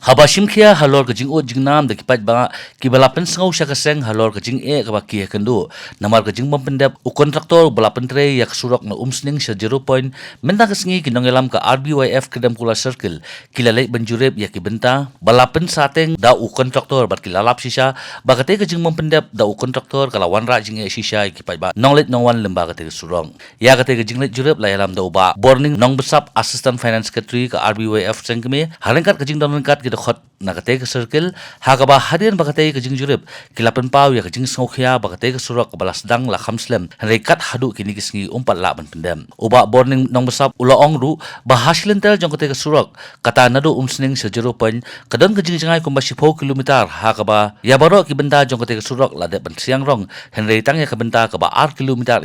Habashim kia halor kajing o jingnam de kipat ba kibalapen sengau syakaseng halor kajing kaba kia kendo namar kajing pempendap u kontraktor balapen tre yak surok na umsning sya 0 point mentang kesengi kinongelam ka RBYF kedam kula circle kilalek benjurep yak ibenta balapen sateng da u kontraktor bat kilalap sisa bakate kajing pempendap da u kontraktor kalawan ra jing sisa kipat ba nonglet nongwan lemba kate surong ya kate kajing let jurep layalam da uba borning nong besap assistant finance secretary ka RBYF sengkeme halengkat kajing donengkat khot nakate ke circle hakaba hadian bakate ke jing jurep kilapen pau ya ke jing songkhia bakate ke surak balas dang la khamslem rekat hadu kini kisngi umpat la ban pendam uba borning nong besap ula ongru bahaslen tel jong kate ke surak kata nadu umsning se 0 point kadon ke jing jangai kumba 10 kilometer hakaba ya baro ki benda jong kate ke surak la de ban siang rong henry tang ya ke benda ka ba 8 kilometer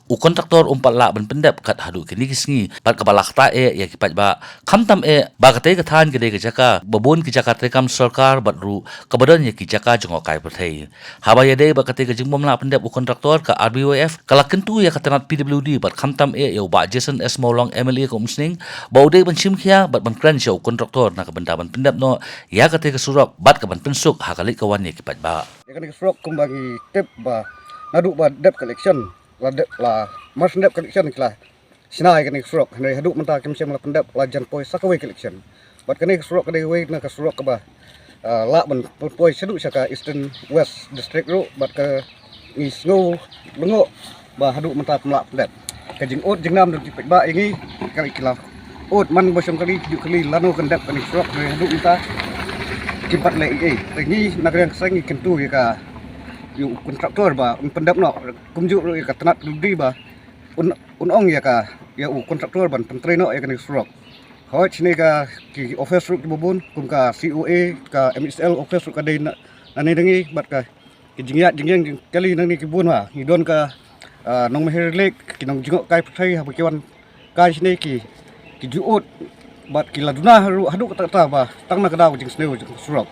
u kontraktor umpat la ban pendam kat hadu kini kisngi bat ka balakta ya kipat ba khamtam bakate ke than ke de ke jaka babon ki jaka rekam sarkar batru kabadan ya ki jaka jongokai perthei habaya de bakate ke jingmom la pendap u kontraktor ka RBYF kala kentu ya katanat PWD bat khamtam ya ba Jason S Molong MLA ko umsning baude ban simkhia bat ban kran show kontraktor na ka benda ban pendap no ya kate ke surak bat ka ban pensuk hakalik kawan ya kipat ba ya kan surak kumbagi tip ba nadu ba debt collection la mas debt collection kala sinai kan surak henry hadu menta kem sem la pendap la jan poi sakaway collection bat kene surok kene we na ka surok ka ba la ban poi sedu saka eastern west district ro bat ka ni snow lengo ba hadu menta pemlak pendap ka jing ot jing nam di ba ingi kali kila ot man bosong kali ju kali lano kendap kani surok kene hadu menta kimpat le ngi nak yang sangi kentu ya ka yu kontraktor ba pendap no kumju ro ka tanat di ba ong ya ka ya kontraktor ban pentre no ya kani surok hoi sini ka ki office ruk bubun kum ka COA ka MSL office ruk ka dai nani dengi bat ka ki jingyat jingyang kali nani ki bun wa ni don ka nong meher lek ki nong jingok kai phai ha kiwan kai sini ki juut bat ki laduna hadu ka ta ba tang na ka daw jing sneu jing surok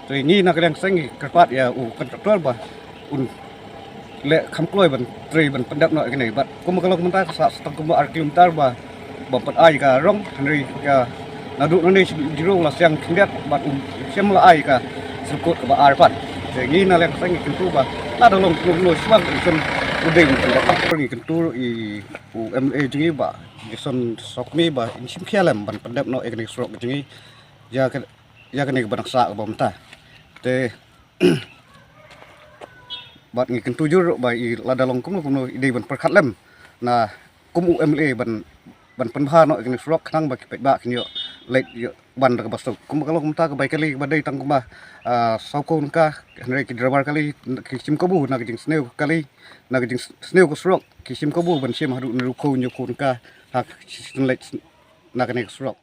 so ni na kadang sangi kerpat ya kontraktor ba un le khamkloi ban trei ban pendap no kene bat kum kalau mentar sa stang kum argumentar ba bapat ai ka rong henry ka nadu nani jiro la siang kindat bat sem la ai ka sukut ka ba arpat jadi na lek sangi kentu ba la dolong lo swang ken udeng ka pergi kentu i MA jingi ba Jason sokmi ba sim khialam ban pendap no eknik srok jingi ya ka ne banaksa ba menta te bat ngi kentu jur ba i la dolong kum ide ban perkhatlem na kum MA ban penbah no kini surok khang ba kipet ba kini lek ban ka basuk kum kalau kumta ka baik kali badai tang kumba saukon ka henry ki drabar kali ki sim kabu na ki sneu kali na ki sneu ko surok ki sim kabu ban sim hadu nu ko nyukun ka hak lek na kini surok